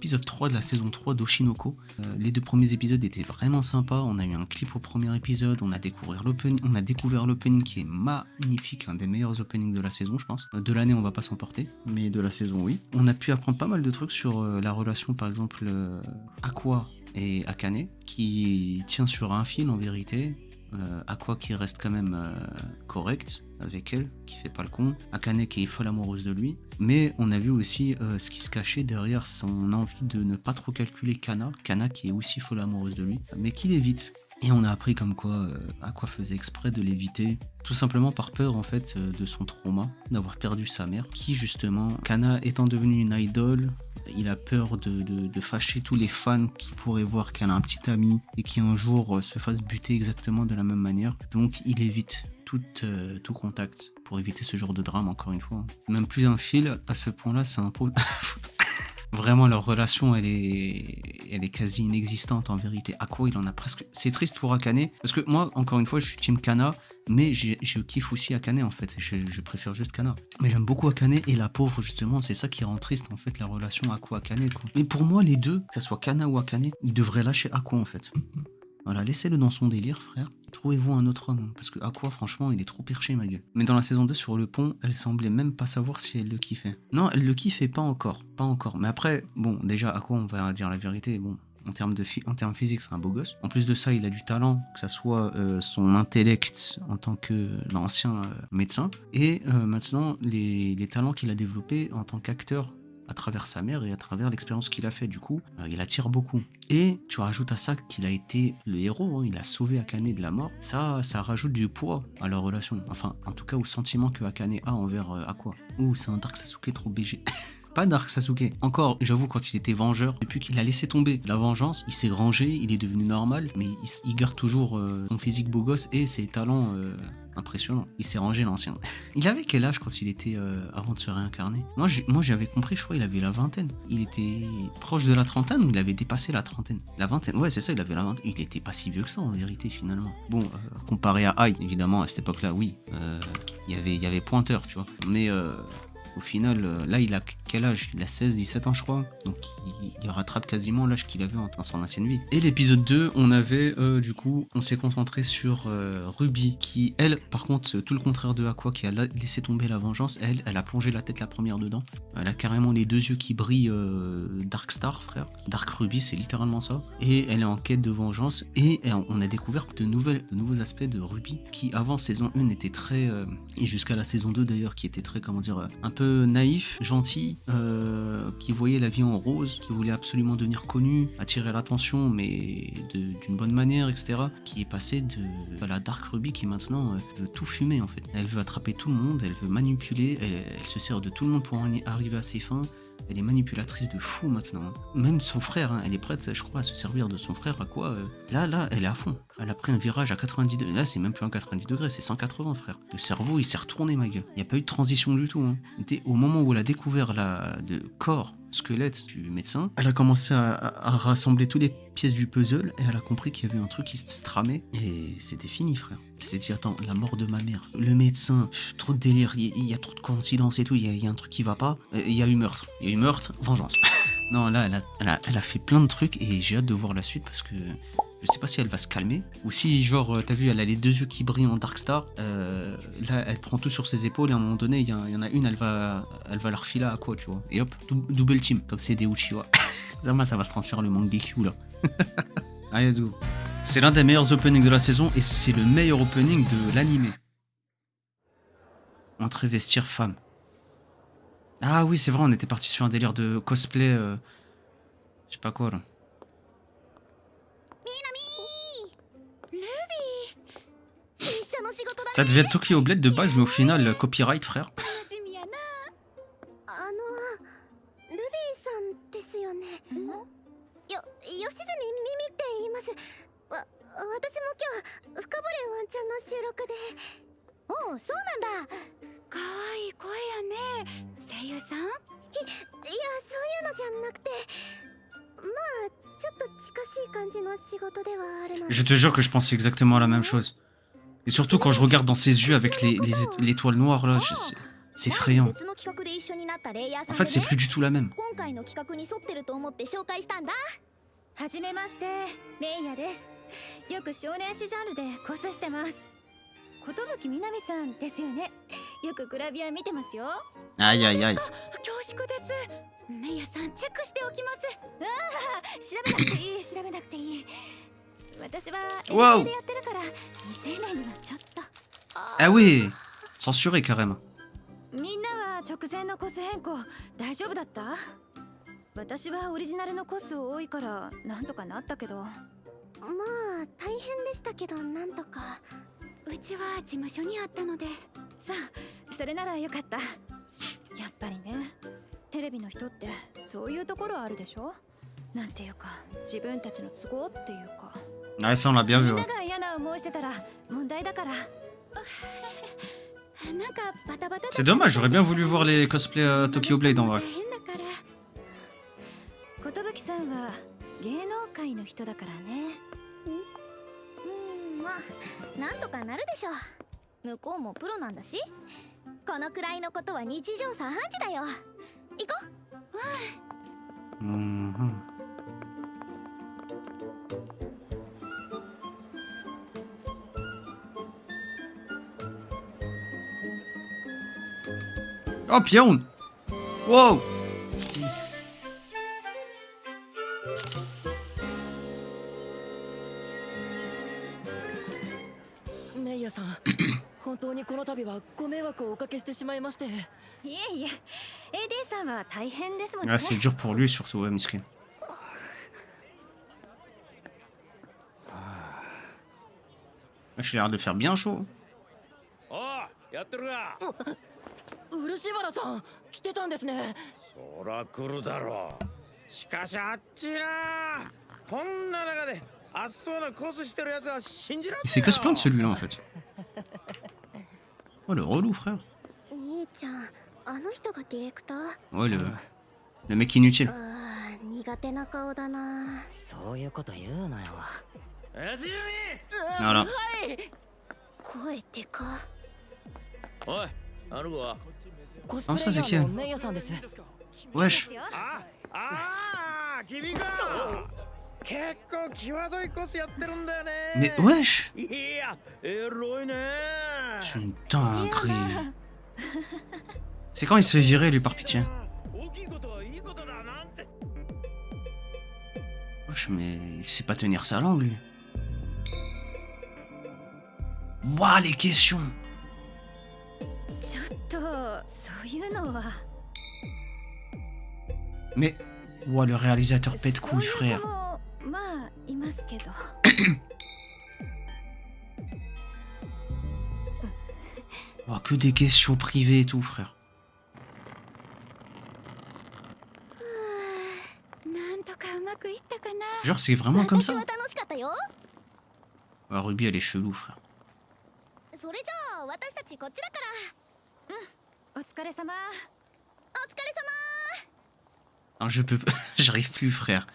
l'épisode 3 de la saison 3 d'Oshinoko. Les 2 premiers épisodes étaient vraiment sympas. On a eu un clip au premier épisode, on a découvert l'opening qui est magnifique, un des meilleurs openings de la saison, je pense. De l'année, on va pas s'en porter, mais de la saison, oui. On a pu apprendre pas mal de trucs sur la relation, par exemple, Aqua et Akane, qui tient sur un fil en vérité. Aqua qui reste quand même correct avec elle, qui fait pas le con, Akane qui est folle amoureuse de lui, mais on a vu aussi ce qui se cachait derrière son envie de ne pas trop calculer Kana qui est aussi folle amoureuse de lui, mais qui l'évite. Et on a appris comme quoi Aqua faisait exprès de l'éviter, tout simplement par peur en fait de son trauma, d'avoir perdu sa mère, qui justement, Kana étant devenue une idole, il a peur de fâcher tous les fans qui pourraient voir qu'elle a un petit ami et qui un jour se fasse buter exactement de la même manière. Donc il évite tout contact pour éviter ce genre de drame, encore une fois. C'est même plus un fil, à ce point-là, c'est un pot. Vraiment, leur relation, elle est quasi inexistante en vérité. Aqua, il en a presque. C'est triste pour Akane, parce que moi, encore une fois, je suis team Kana, mais je kiffe aussi Akane en fait. Je préfère juste Kana. Mais j'aime beaucoup Akane et la pauvre, justement, c'est ça qui rend triste en fait la relation Aqua-Akane, quoi. Mais pour moi, les deux, que ça soit Kana ou Akane, ils devraient lâcher Aqua en fait. Voilà, laissez-le dans son délire, frère. Trouvez-vous un autre homme, parce que Aqua, franchement, il est trop perché, ma gueule. Mais dans la saison 2, sur le pont, elle semblait même pas savoir si elle le kiffait. Non, elle le kiffait pas encore. Mais après, bon, déjà, Aqua, on va dire la vérité, bon, en termes physiques, c'est un beau gosse. En plus de ça, il a du talent, que ça soit son intellect en tant qu'ancien médecin, et maintenant, les talents qu'il a développés en tant qu'acteur, à travers sa mère et à travers l'expérience qu'il a fait. Du coup, il attire beaucoup. Et tu rajoutes à ça qu'il a été le héros, hein, il a sauvé Akane de la mort. Ça rajoute du poids à leur relation. Enfin, en tout cas, au sentiment que Akane a envers Aqua. Ouh, c'est un Dark Sasuke trop BG. Pas Dark Sasuke. Encore, j'avoue, quand il était vengeur, depuis qu'il a laissé tomber la vengeance, il s'est rangé, il est devenu normal, mais il garde toujours son physique beau gosse et ses talents impressionnants. Il s'est rangé, l'ancien. Il avait quel âge quand il était avant de se réincarner? Moi, j'avais compris, je crois, il avait la vingtaine. Il était proche de la trentaine ou il avait dépassé la trentaine? La vingtaine, ouais, c'est ça, il avait la vingtaine. Il était pas si vieux que ça, en vérité, finalement. Bon, comparé à Ai, évidemment, à cette époque-là, oui, il y avait pointeur, tu vois. Mais au final, là, il a quel âge? Il a 16-17 ans, je crois. Donc, il rattrape quasiment l'âge qu'il avait en son ancienne vie. Et l'épisode 2, on avait, du coup, on s'est concentré sur Ruby, qui, elle, par contre, tout le contraire de Aqua, qui a laissé tomber la vengeance, elle a plongé la tête la première dedans. Elle a carrément les deux yeux qui brillent Dark Star, frère. Dark Ruby, c'est littéralement ça. Et elle est en quête de vengeance. Et on a découvert de nouveaux aspects de Ruby, qui, avant saison 1, était très... et jusqu'à la saison 2, d'ailleurs, qui était très, comment dire, un peu naïf, gentil, qui voyait la vie en rose, qui voulait absolument devenir connu, attirer l'attention, mais d'une bonne manière, etc. Qui est passé de la Dark Ruby qui maintenant veut tout fumer en fait. Elle veut attraper tout le monde, elle veut manipuler, elle se sert de tout le monde pour arriver à ses fins. Elle est manipulatrice de fou maintenant. Même son frère, hein, elle est prête, je crois, à se servir de son frère. À quoi Là, elle est à fond. Elle a pris un virage à 90 degrés. Là, c'est même plus un 90 degrés, c'est 180, frère. Le cerveau, il s'est retourné, ma gueule. Il n'y a pas eu de transition du tout. Hein. Au moment où elle a découvert le corps, squelette du médecin, elle a commencé à rassembler toutes les pièces du puzzle et elle a compris qu'il y avait un truc qui se tramait et c'était fini, frère. Elle s'est dit, attends, la mort de ma mère, le médecin, trop de délire, il y a trop de coïncidences et tout, il y a un truc qui va pas, il y a eu meurtre, vengeance. Non, là, elle a fait plein de trucs et j'ai hâte de voir la suite parce que je sais pas si elle va se calmer ou si, genre, t'as vu, elle a les deux yeux qui brillent en Dark Star. Là, elle prend tout sur ses épaules et à un moment donné, il y en a une, elle va la refiler à quoi, tu vois. Et hop, double team, comme c'est des Uchiwa. Ça va se transférer le Mangekyo là. Allez, let's go. C'est l'un des meilleurs openings de la saison et c'est le meilleur opening de l'anime. Entrée vestiaire femme. Ah oui, c'est vrai, on était parti sur un délire de cosplay. Je sais pas quoi là. Ça devait être Tokyo Blade de base, mais au final, copyright, frère. Je te jure que je pensais exactement à la même chose. Et surtout quand je regarde dans ses yeux avec l'étoile noire là, C'est effrayant. En fait, c'est plus du tout la même. 今回の企画に沿ってると思って紹介したんだ。はじめまして、メイヤです。よく少年誌ジャンルでコスしてます。寿みなみさんですよね。よくグラビア見てますよ。Aïe aïe aïe. 恐縮です。メイヤさんチェックしておきます。ああ、調べなくていい、調べなくていい。私は Wow. でやってるから未成年にはちょっと。Ah oui, censuré carrément. みんなは直前のコス変更大丈夫だった？私はオリジナルのコス多いからなんとかなったけど。まあ大変でしたけどなんとか。うちは事務所にあったので。さあ、それならよかった。やっぱりね、テレビの人ってそういうところあるでしょ？なんていうか自分たちの都合っていうか。Ouais, ça on l'a bien vu. みん Ouais. なが嫌な思いしてたら問題だから。なんかバタバタだ。 C'est dommage, j'aurais bien voulu voir les cosplays Tokyo Blade en vrai. 寿さんは芸能界の人だからね。まあなんとかなるでしょう。向こうもプロなんだし。このくらいのことは日常茶飯事だよ。行こう。Mhm. Oh, Pion! Wow! メイヤさん、本当にこの度はご迷惑をおかけしてしまいまして。いえいえ、AD さんは大変ですもんね。 Ah, c'est dur pour lui surtout, ouais, miskin. J'ai l'air de faire bien chaud. おう、やってるか。漆原さん、来てたんですね。そら来るだろう。しかしあっちな。こんな中であっそうなコスしてるやつは信じられない。 Il s'est que se plaindre celui-là en fait. Oh le relou frère. 兄ちゃん、あの人がディレクター？ Ouais le mec inutile. 苦手な顔だな。そういうこと言うなよ。やつみ。 Voilà. はい。声でか。おい、あの子は。コスプレイヤーのメイヤさんです。Wesh. 君か。結構際どいコスやってるんだよね。 Mais wesh. いや、エロいね。 C'est une dinguerie. C'est quand il se fait virer lui par pitié. Wesh, mais il sait pas tenir sa langue lui. Waouh les questions. ちょっとそういうのは。 Mais ouah le réalisateur pète couille frère. まあいますけど。Oh, que des questions privées et tout frère. なんとかうまくいったかな。 Genre c'est vraiment comme 私 ça. は楽しかったよ。 Ah, Ruby elle est chelou frère. それじゃあ私たちこっちだから。お疲れ様。お疲れ様。 Ah, je peux j'arrive plus frère.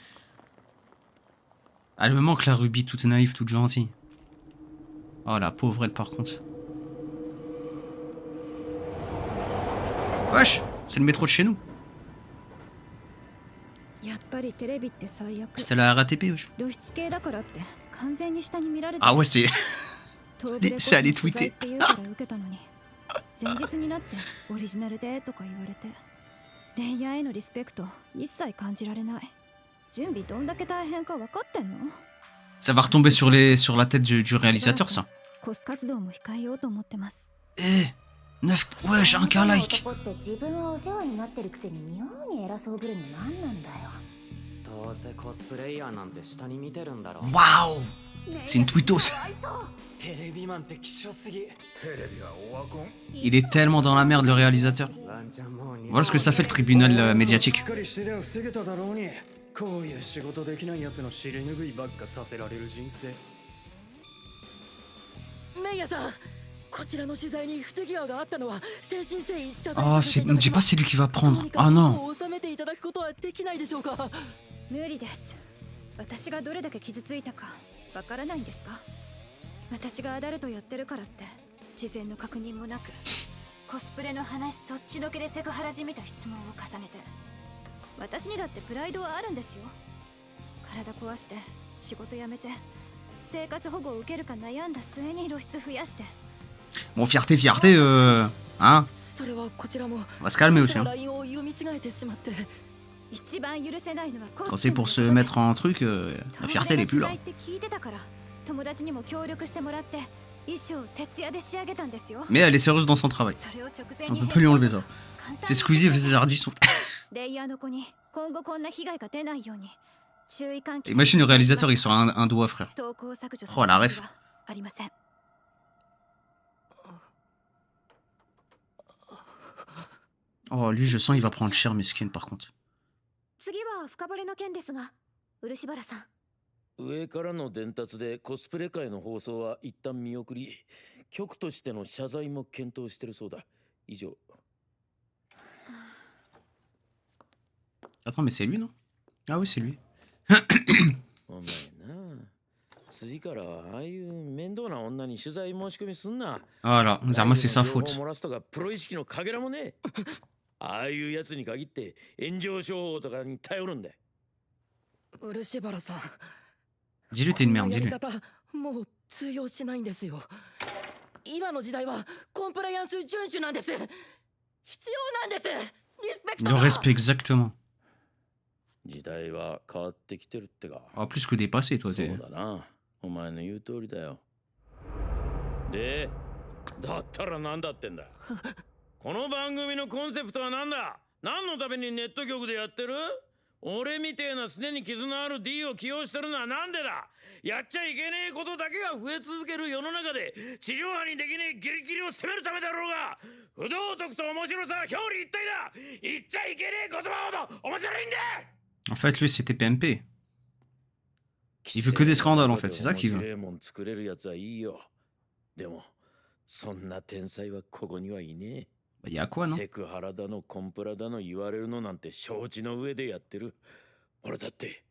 Ah, elle me manque la Ruby toute naïve, toute gentille. Oh la pauvre elle par contre. Wesh, c'est le métro de chez nous. やっぱりテレビって最悪。 C'était la RATP wesh. 露出系だからって完全に下に見られて。 Ah ouais c'est... 東部レコード c'est allé 取材 tweeter. って言うから受けたのに前日になってオリジナルでとか言われてレイヤーへのリスペクト一切感じられない。準備どんだけ大変か分かってんの？ Ça va retomber sur la tête du réalisateur ça. コス活動も控えようと思ってます。 Eh 9... Wesh un cas like. 男って自分はお世話になってるくせに妙に偉そうぶるの何なんだよ。どうせコスプレイヤーなんて下に見てるんだろ。 Waouh. C'est une tweetos. テレビマンって希少すぎ。テレビはオワコン。 Il est tellement dans la merde le réalisateur. ワンちゃんもう Voilà ce que ça fait le tribunal médiatique. しっかりしてりゃ防げただろうに。こういう仕事できないやつの尻拭いばっかさせられる人生。メイヤさん、こちらの取材に不手際があったのは誠心誠意謝罪 Oh させ c'est... ていただ Ne き dis ま pas す。 c'est lui qui va と prendre. に Ah かく non. こう収めていただくことはできないでしょうか。無理です。私がどれだけ傷ついたかわからないんですか？私がアダルトやってるからって事前の確認もなくコスプレの話そっちのけでセクハラじみた質問を重ねて、私にだってプライドはあるんですよ。体壊して仕事辞めて生活保護を受けるか悩んだ末に露出増やして。 Bon, fierté, fierté, hein. それはこちらも On va se calmer aussi, hein. LINE を読み違えてしまって。一番許せないのはコ Quand スチュ c'est ーム pour の se ことです。 mettre en truc, la fierté, elle est plus là. 当然の取材って聞いてたから、友達にも協力してもらって衣装徹夜で仕上げたんですよ。 Mais elle est sérieuse dans son travail. それを直前 On に peut pas lui enlever ça. 簡単に C'est Squeezie et ses ardissons. レイヤーの子に今後こんな被害が出ないように注意喚起。 Imagine le réalisateur, il sort un doigt, frère. 投稿削除 Oh, la ref. ありません。 Oh, lui, je sens, il va prendre cher, mesquine, par contre. 次は深掘りの件ですが、漆原さん。上からの伝達でコスプレ界の放送は一旦見送り、局としての謝罪も検討してるそうだ。以上。 Attends, mais c'est lui, non? Ah oui, c'est lui. お前な、次からああいう面倒な女に取材申し込みすんな。 Voilà, Zama, c'est sa faute. 漏らすとかプロ意識のかけらもねえ。ああいうやつに限って炎上商法とかに頼るんだ。漆原さん。 Dis-lui, t'es une こんな merde, やり dis-lui. 方もう通用しないんですよ。今の時代はコンプライアンス遵守なんです。必要なんです。リスペクト Le が。 respect, exactement. 時代は変わってきてるってか。 Ah, plus que dépassé, toi, そ t'es. うだな。お前の言う通りだよ。で、だったら何だってんだ。この番組のコンセプトは何だ？何のためにネット局でやってる？俺みてえなすでに傷のある D を起用してるのはなんでだ？やっちゃいけねえことだけが増え続ける世の中で地上波にできねえギリギリを攻めるためだろうが、不道徳と面白さは表裏一体だ。言っちゃいけねえ言葉ほど面白いんだ。 En fait, lui, c'était PMP. Il veut que des scandales, en fait, c'est ça qu'il veut. 面白いもん作れるやつはいいよ。でもそんな天才はここにはいねえ。 Bah, y a quoi, non? セクハラだのコンプラだの言われるのなんて承知の上でやってる。俺だって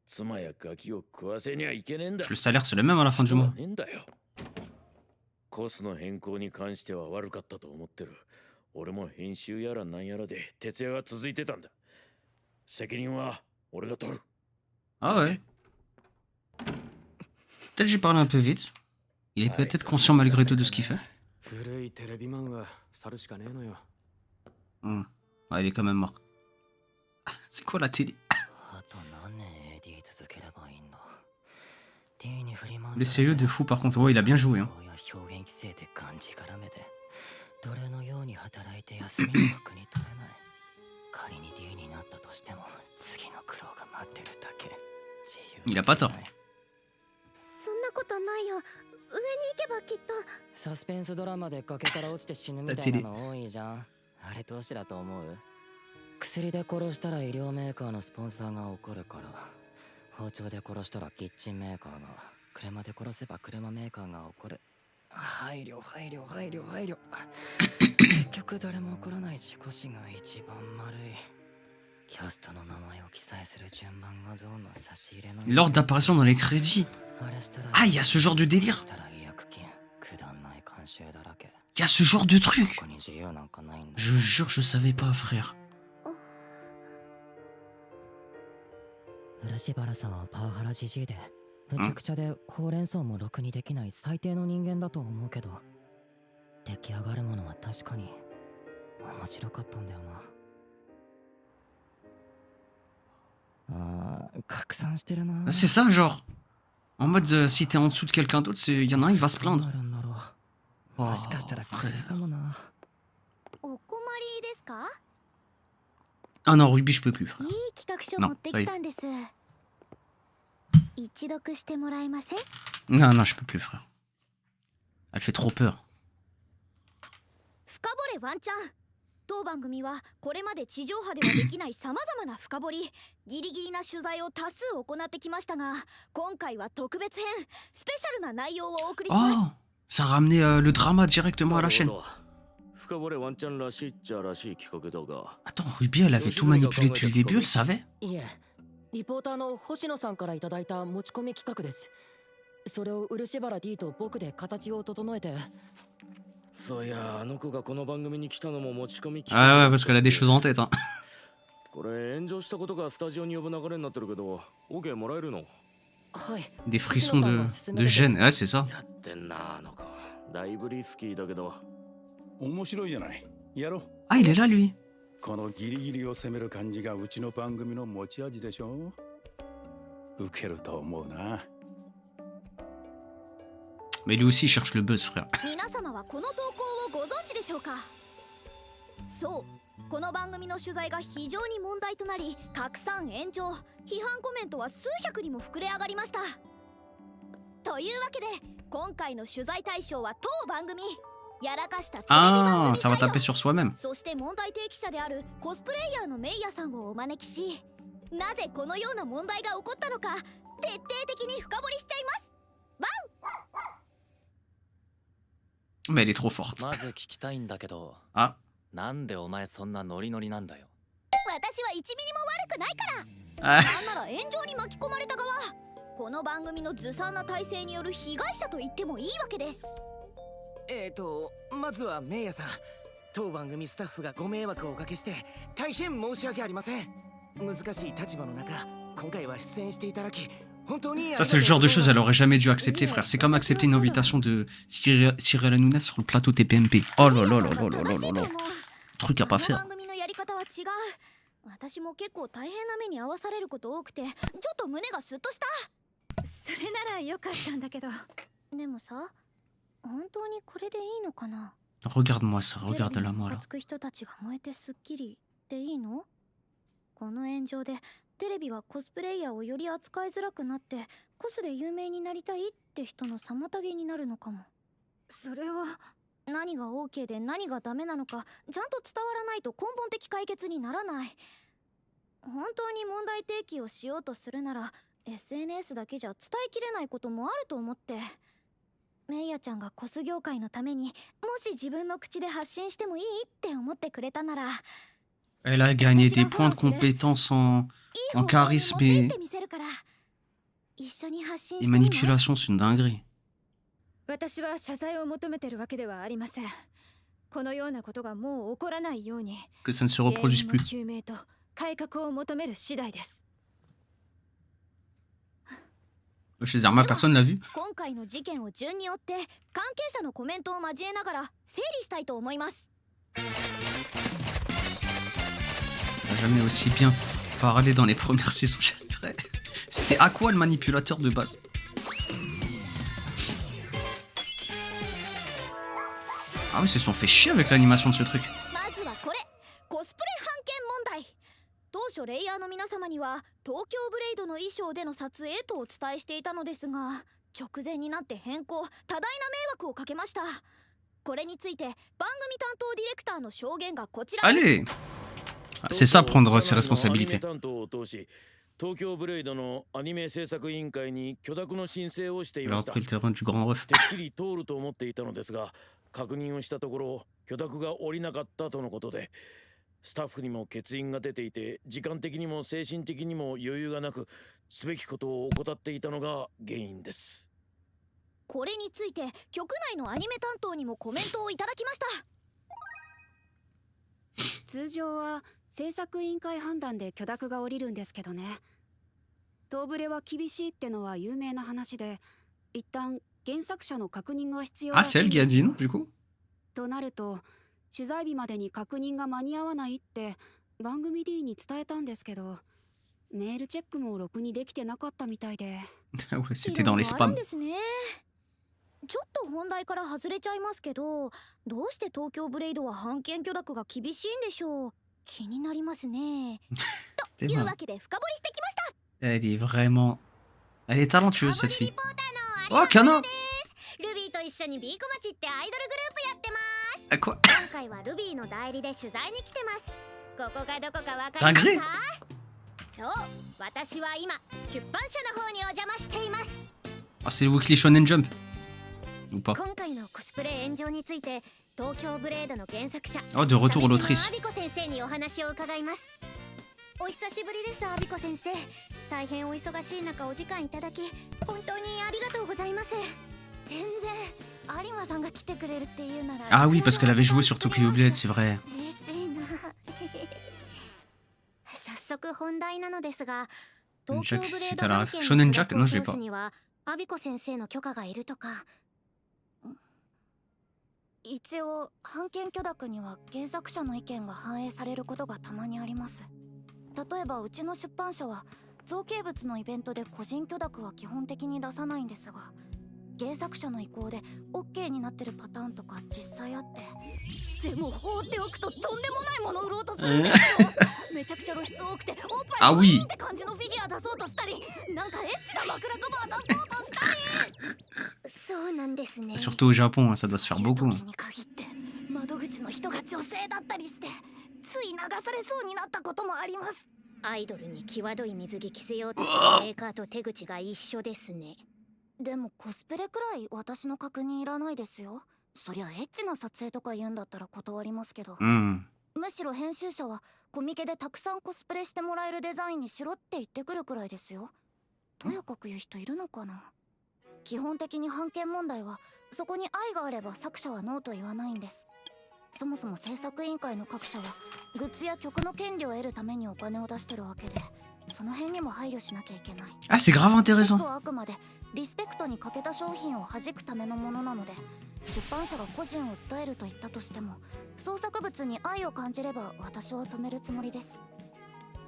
妻やガキを食わせにはいけねえんだ。 Le salaire, c'est le même à la fin du mois. ねえんだよ。コスの変更に関しては悪かったと思ってる。俺も編集やらなんやらで徹夜が続いてたんだ。責任は俺が取る。 Ah ouais. Peut-être que j'ai parlé un peu vite. Il est peut-être conscient malgré tout de ce qu'il fait. 古いテレビマンは去るしかねえのよ。 Ah, il est quand même mort. C'est quoi la télé? Le sérieux de fou, par contre. Ouais, il a bien joué, hein. 奴隷のように働いて休みも苦に取れない。仮に D になったとしても次の苦労が待ってるだけ。自由 Il a pas tort. そんなことないよ。上に行けばきっと。サスペンスドラマで崖から落ちて死ぬみたいなの多いじゃん。あれどうしてだと思う？薬で殺したら医療メーカーのスポンサーが怒るから、包丁で殺したらキッチンメーカーが、車で殺せば車メーカーが怒る。配慮配慮配慮配慮。結局誰も怒らない事故死が一番丸い。キャストの名前を記載する順番がどうの差し入れの。 L'ordre d'apparition dans les crédits. Ah, il y a ce genre de délire. Il y a ce genre de truc. Je jure, je savais pas, frère. 漆原さんはパワハラじじいで、むちゃくちゃでほうれん草もろくにできない最低の人間だと思うけど、出来上がるものは確かに面白かったんだよな。ああ、拡散してるな。 C'est ça, genre. En mode, si t'es en dessous de quelqu'un d'autre, il y en a un, il va se plaindre. Oh, もしかしたら聞いたかもな。お困りですか？ Ah non, Ruby, je peux plus, frère. いい企画書 Non, 持って ça y き est. たんです。一読してもらえません？ Non, non, je peux plus, frère. Elle fait trop peur. 深掘れワンちゃん。当番組はこれまで地上波ではできないさまざまな深掘り、ギリギリな取材を多数行ってきましたが、今回は特別編、スペシャルな内容をお送りします。 Oh, ça a ramené le drama directement à la chaîne. 深掘れワンちゃんらしいっちゃらしい企画だが。 Attends, Ruby, elle avait tout manipulé depuis le début, elle savait? いえ、リポーターの星野さんからいただいた持ち込み企画です。それを漆原 D と僕で形を整えて。そういや、あの子がこの番組に来たのも持ち込み企 Ah 画 ouais, parce qu'elle a des choses en tête. Hein. これ炎上したことがスタジオに呼ぶ流れになってるけど、OK もらえるの？はい。 Des frissons de gêne. Ah, c'est ça. やってんな、あの子。だいぶリスキーだけど。面白いじゃない。やろう。 Ah, il est là, lui. このギリギリを攻める感じがうちの番組の持ち味でしょ。受けると思うな。 Mais lui aussi, il cherche le buzz, frère. 皆様はこの投稿をご存知でしょうか。そうこの番組の取材が非常に問題となり、拡散炎上批判コメントは数百にも膨れ上がりました。というわけで今回の取材対象は当番組やらかしたテレビ番 Ah, 組 ça va サイ taper ド、 sur soi-même. そして問題提起者であるコスプレイヤーのメイヤさんをお招きし、なぜこのような問題が起こったのか徹底的に深掘りしちゃいます。 Mais elle est trop forte. まず聞きたいんだけど、 Ah. なんでお前そんなノリノリなんだよ。私は1ミリも悪くないから。 Ah. なんなら炎上に巻き込まれた側、この番組のずさんな体制による被害者と言ってもいいわけです。まずはメイヤさん、当番組スタッフがご迷惑をおかけして大変申し訳ありません。難しい立場の中、今回は出演していただき Ça, c'est le genre de choses qu'elle aurait jamais dû accepter, frère. C'est comme accepter une invitation de Cyril Hanouna sur le plateau TPMP. Oh là là là là là là là là. Truc à pas faire. 私も結構大変な目に遭わされること多くて、ちょっと胸がスッとした。それならよかったんだけど。でもさ、本当にこれでいいのかな。 Regarde-moi ça, regarde-la moi là. 熱く人たちが燃えてすっきりでいいの？この炎上でテレビはコスプレイヤーをより扱いづらくなって、コスで有名になりたいって人の妨げになるのかも。それは何が OK で何がダメなのかちゃんと伝わらないと根本的解決にならない。本当に問題提起をしようとするなら SNS だけじゃ伝えきれないこともあると思って。メイヤちゃんがコス業界のためにもし自分の口で発信してもいいって思ってくれたなら。 Elle a gagné des points de compétence en charisme et manipulation, c'est une dinguerie. 私は謝罪を求めてるわけではありません。このようなことがもう起こらないように、 Que ça ne se reproduise plus. 究明と改革を求める次第です。 Chez Zerma, personne l'a vu. 今回の事件を順に追って関係者のコメントを交えながら整理したいと思います。 On n'a jamais aussi bien parlé dans les premières saisons. C'était à quoi le manipulateur de base? Ah oui, ils se sont fait chier avec l'animation de ce truc. まずはこれ、コスプレ版権問題。当初レイヤーの皆様には東京ブレイドの衣装での撮影とお伝えしていたのですが、直前になって変更、多大な迷惑をかけました。これについて番組担当ディレクターの証言がこちらです。 Allez! C'est ça, prendre ses responsabilités. 東京ブレイドのアニメ制作委員会に許諾の申請をしてい Il ま a した。 repris le terrain du grand ref. てっきり通ると思っていたのですが、確認をしたところ許諾が下りなかったとのことで、スタッフにも欠員が出ていて、時間的にも精神的にも余裕がなく、すべきことを怠っていたのが原因です。これについて局内のアニメ担当にもコメントをいただきました。通常は制作委員会判断で許諾が下りるんですけどね。当ブレは厳しいってのは有名な話で、一旦原作者の確認が必要だ Ah, c'est elle qui a dit non, du coup? となると、取材日までに確認が間に合わないって番組 D に伝えたんですけど、メールチェックもろくにできてなかったみたいで。Ah ouais, c'était dans les spams. ちょっと本題から外れちゃいますけど、どうして東京ブレイドは版権許諾が厳しいんでしょう。気になりますね。というわけで深掘りしてきました。 Elle est vraiment... Elle est talentueuse, cette fille. Oh, Kana! ルビーと一緒にビーコマチってアイドルグループやってます。 À quoi? 今回はルビーの代理で取材に来てます。ここがどこかわかりますか？そう、私は今出版社の方にお邪魔しています。 Ah, c'est le Weekly Shonen Jump. Ou pas? 今回のコスプレ炎上について東京ブレードの原作者 Oh, de retour aux l'autrice. アビコ先生にお話を伺います。お久しぶりです、アビコ先生。大変お忙しい中お時間いただき本当にありがとうございます。全然有馬さんが来てくれるっていうなら Ah oui, parce qu'elle avait joué sur Tokyo Blade, c'est vrai. 嬉しいな早速本題なのですが Jack, 東京ブレ si ー t'as ド la 案 ref. 件 Shonen の Jack? プ Non, ロ je l'ai ポー pas. ズにはアビコ先生の許可がいるとか一応版権許諾には原作者の意見が反映されることがたまにあります。例えばうちの出版社は造形物のイベントで個人許諾は基本的に出さないんですが原作者の意向で OK になってるパターンとか実際あってでも放っておくととんでもないもの売ろうとするんですよめちゃくちゃ露出多くておっぱいいって感じのフィギュア出そうとしたりなんかエッチな枕カバー出そうとしたりそうなんですね Surtout au Japon, hein, ça doit se faire beaucoup. 時に限って窓口の人が女性だったりしてつい流されそうになったこともあります。アイドルに際どい水着着せようとするメーカーと手口が一緒ですね。でもコスプレくらい私の確認いらないですよ。そりゃエッチな撮影とか言うんだったら断りますけど、むしろ編集者はコミケでたくさんコスプレしてもらえるデザインにしろって言ってくるくらいですよ。とやかく言う人いるのかな。基本的に版権問題はそこに愛があれば作者はノーと言わないんです。そもそも制作委員会の各社はグッズや曲の権利を得るためにお金を出してるわけでその辺にも配慮しなきゃいけない。 Ah, c'est grave intéressant. あくまでリスペクトに欠けた商品を弾くためのものなので出版社が個人を訴えると言ったとしても創作物に愛を感じれば私は止めるつもりです。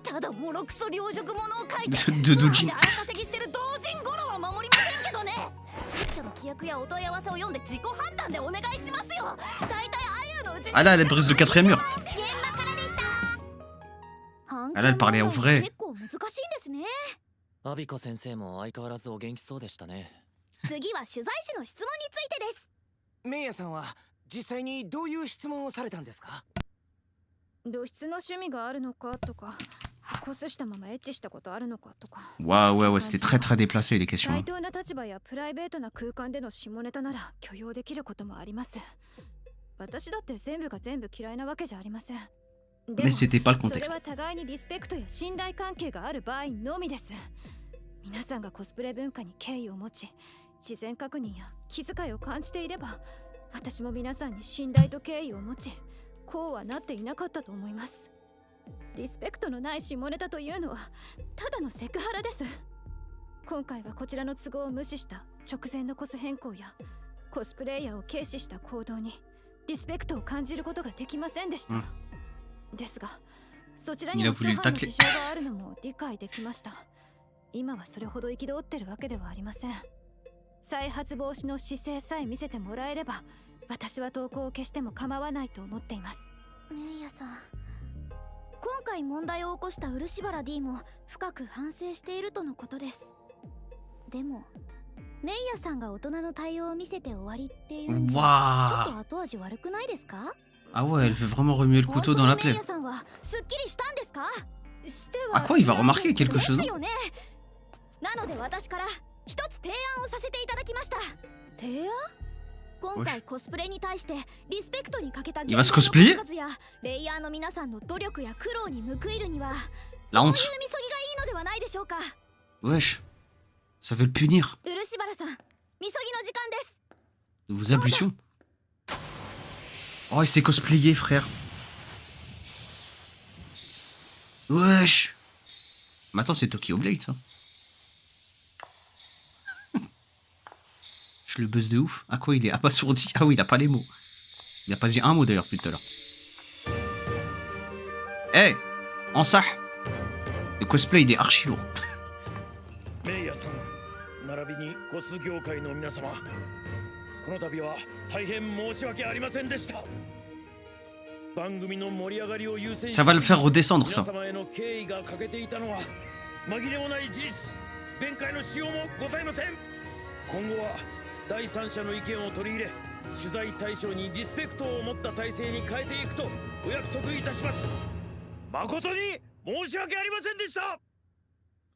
ただモロクソ両辱者を書いてで荒稼ぎしてる同人ゴロは守りませんけどね。作者の規約やお問い合わせを読んで自己判断でお願いしますよ。大体ああいうのうちに Ah là, elle brise le quatrième mur. 現場からでした。 Ah là, elle parlait au vrai. 結構難しいんですね。アビコ先生も相変わらずお元気そうでしたね。次は取材士の質問についてです。メイヤさんは実際にどういう質問をされたんですか？露出の趣味があるのかとか、コスしたままエッチしたことあるのかとか。Waouh, ouais, ouais, c'était très très déplacé les questions. 対等な立場やプライベートな空間での下ネタなら許容できることもあります。私だって全部が全部嫌いなわけじゃありません。Mais c'était pas le それ contexte. は互いにリスペクトや信頼関係がある場合のみです。皆さんがコスプレ文化に敬意を持ち、事前確認や気遣いを感じていれば、私も皆さんに信頼と敬意を持ち、こうはなっていなかったと思います。リスペクトのない下ネタというのはただのセクハラです。今回はこちらの都合を無視した直前のコス変更やコスプレイヤーを軽視した行動にリスペクトを感じることができませんでした。ですが、そちらにも諸般の事情があるのも理解できました。今はそれほど憤ってるわけではありません。再発防止の姿勢さえ見せてもらえれば、私は投稿を消しても構わないと思っています。メイヤさん、今回問題を起こした漆原 D も深く反省しているとのことです。でもメイヤさんが大人の対応を見せて終わりっていうんじゃちょっと後味悪くないですか？ Ah ouais, elle fait vraiment remuer le couteau dans la plaie. À quoi il va remarquer quelque chose? なので私から一つ提案をさせていただきました。提案？今回コスプレに対してリスペクトに欠けたIl va se cosplayer? 数やレイヤーの皆さんの努力や苦労に報いるには La こういう honte. みそぎがいいのではないでしょうか。 Wesh. Ça veut le punir. 漆原さん、みそぎの時間です。 De vos ablutions. Oh, il s'est cosplayé, frère. Wesh. Mais attends, c'est Tokyo Blade, ça. Je le buzz de ouf. Ah quoi, il est abasourdi. Ah oui, il a pas les mots. Il a pas dit un mot d'ailleurs plus tout à l'heure. Eh hey, en ça. Le cosplay, il est archi lourd. メイヤさん、並びにコス業界の皆様、この度は大変申し訳ありませんでした。番組の盛り上がりを優先し、 Ça va le faire redescendre, 皆 ça. 様への敬意が欠けていたのは紛れもない事実。弁解のしようもございません。今後は第三者の意見を取り入れ、取材対象にリスペクトを持った体制に変えていくとお約束いたします。誠に申し訳ありませんでした。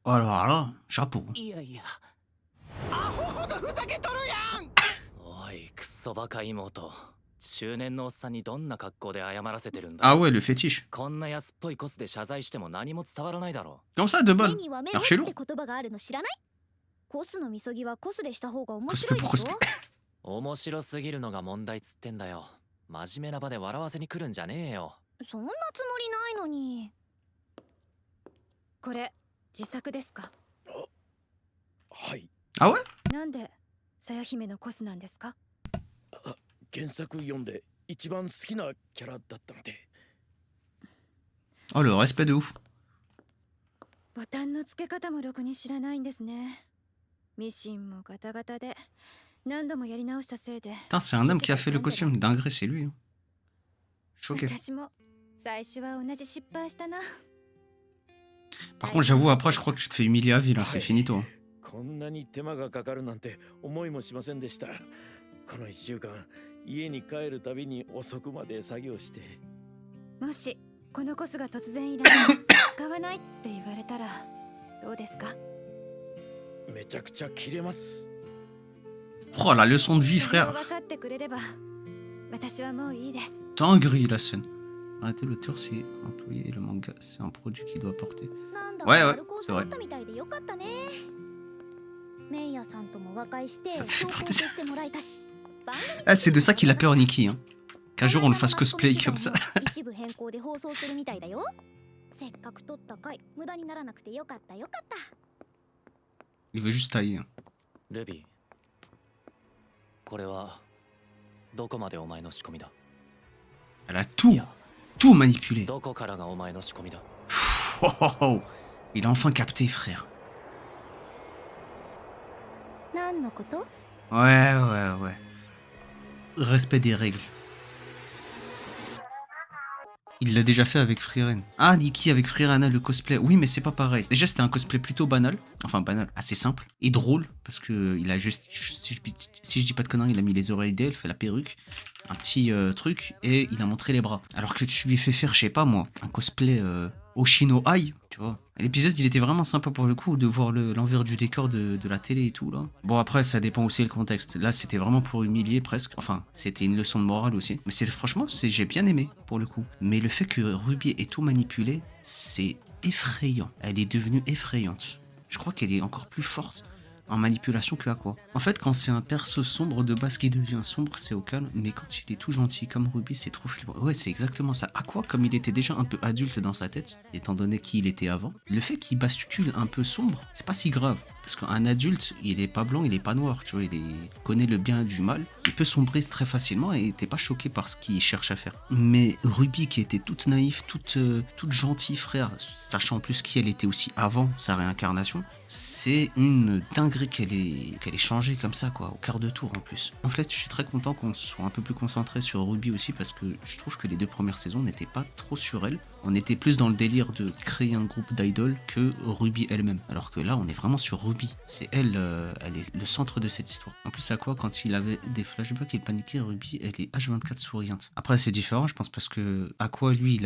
Oh là là, chapeau. いやいや、アホほどふざけとるやん。おい、クソバカ妹。中年のおっさんにどんな格好で謝らせてるんだ。 Ah ouais, le fétiche. こんな安っぽいコスで謝罪しても何も伝わらないだろう。 Comme ça, 2 balles. 目には目 Archi って lourd. 言葉があるの知らない？コスのみそぎはコスでした方が面 Cosplay 白い pour でしょ。 cosplay. 面白すぎるのが問題つってんだよ。真面目な場で笑わせに来るんじゃねえよ。そんなつもりないのに。これ自作ですか？はい。Ah ouais? なんでさや姫のコスなんですか？原作読んで一番好きなキャラだったので。Oh, le respect de ouf. ボタンの付け方もろくに知らないんですね。ミシンもガタガタで何度もやり直したせいで。 Putain, c'est un homme qui a fait le costume. Dingue, c'est lui. Hein. Choqué. 私も最初は同じ失敗したな。 Par contre, j'avoue, après, je crois que tu te fais humilier à vie, là. C'est fini, toi. こんなに手間がかかるなんて思いもしませんでした。この1週間家に帰るたびに遅くまで作業して。もしこのコスが突然いらない使わないって言われたらどうですか？めちゃくちゃ切れます。 Oh, la leçon de vie, それを frère. 分かってくれれば私はもういいです。 Dinguerie, la scène. Arrêtez, l'auteur, c'est employé et le manga, c'est un produit qu'il doit porter. なんだ Ouais, か ouais, 丸く c'est 収ま vrai. ったみたいでよかったね。メイヤさんとも和解して Ça te fait そう porter 肯定してもらえたし。 Ah, c'est de ça qu'il a peur, Nikki. Hein. Qu'un jour, on le fasse cosplay comme ça. 一部変更で放送するみたいだよ。せっかく撮った回無駄にならなくてよかったよかった。 Il veut juste tailler. Hein. ルビー、これはどこまでお前の仕込みだ？ Elle a tout manipulé. どこからがお前の仕込みだ？ Oh, oh, oh. Il a enfin capté, frère. 何のこと？ Ouais, ouais, ouais. Respect des règles. Il l'a déjà fait avec Frieren. Ah, Nikki avec Frieren, le cosplay. Oui, mais c'est pas pareil. Déjà, c'était un cosplay plutôt banal. Enfin, banal, assez simple. Et drôle. Parce que il a juste. Si je dis pas de conneries, il a mis les oreilles d'elfe, la perruque, un petit truc, et il a montré les bras. Alors que tu lui fais faire, je sais pas moi, un cosplay Oshino Ai, tu vois. L'épisode, il était vraiment sympa pour le coup de voir l'envers du décor de la télé et tout là. Bon, après, ça dépend aussi le contexte. Là, c'était vraiment pour humilier presque. Enfin, c'était une leçon de morale aussi. Mais franchement, j'ai bien aimé pour le coup. Mais le fait que Ruby ait tout manipulé, c'est effrayant. Elle est devenue effrayante. Je crois qu'elle est encore plus forte en manipulation que Aqua. En fait, quand c'est un perso sombre de base qui devient sombre, c'est au calme, mais quand il est tout gentil comme Ruby, c'est trop flippant. Ouais, c'est exactement ça. Aqua, comme il était déjà un peu adulte dans sa tête, étant donné qui il était avant, le fait qu'il bascule un peu sombre, c'est pas si grave. Parce qu'un adulte, il est pas blanc, il est pas noir, tu vois, il connaît le bien du mal, il peut sombrer très facilement et t'es pas choqué par ce qu'il cherche à faire. Mais Ruby, qui était toute naïve, toute gentille, frère, sachant en plus qui elle était aussi avant sa réincarnation, c'est une dinguerie qu'elle ait changé comme ça, quoi, au quart de tour en plus. En fait, je suis très content qu'on soit un peu plus concentré sur Ruby aussi, parce que je trouve que les 2 premières saisons n'étaient pas trop sur elle. On était plus dans le délire de créer un groupe d'idoles que Ruby elle-même. Alors que là, on est vraiment sur Ruby. C'est elle, elle est le centre de cette histoire. En plus, Aqua, quand il avait des flashbacks et il paniquait, Ruby, elle est H24 souriante. Après, c'est différent, je pense, parce que Aqua, lui,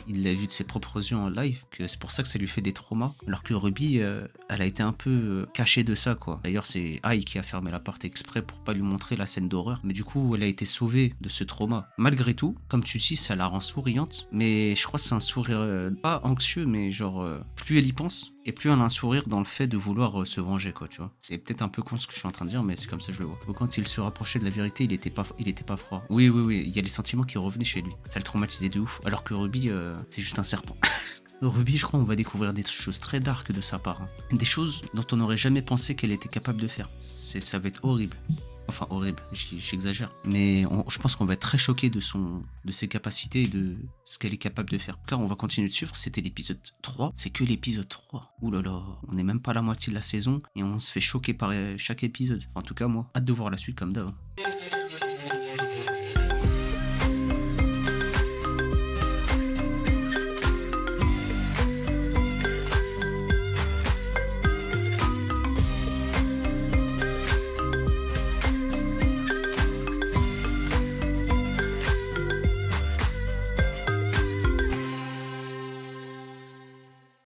il l'a vu de ses propres yeux en live, que c'est pour ça que ça lui fait des traumas. Alors que Ruby, elle a été un peu cachée de ça, quoi. D'ailleurs, c'est Ai qui a fermé la porte exprès pour pas lui montrer la scène d'horreur. Mais du coup, elle a été sauvée de ce trauma. Malgré tout, comme tu dis, ça la rend souriante. Mais je crois que c'est un sourire pas anxieux, mais genre plus elle y pense et plus elle a un sourire dans le fait de vouloir se venger, quoi, tu vois. C'est peut-être un peu con ce que je suis en train de dire, mais c'est comme ça que je le vois. Quand il se rapprochait de la vérité, il était pas froid. Oui, il y a les sentiments qui revenaient chez lui. Ça le traumatisait de ouf. Alors que Ruby, c'est juste un serpent. Ruby, je crois, on va découvrir des choses très dark de sa part. Hein. Des choses dont on n'aurait jamais pensé qu'elle était capable de faire. Ça va être horrible. Enfin, horrible, j'exagère. Mais je pense qu'on va être très choqué de ses capacités et de ce qu'elle est capable de faire. Car on va continuer de suivre, c'était l'épisode 3. C'est que l'épisode 3. Ouh là là, on n'est même pas à la moitié de la saison et on se fait choquer par chaque épisode. Enfin, en tout cas, moi, hâte de voir la suite comme d'hab.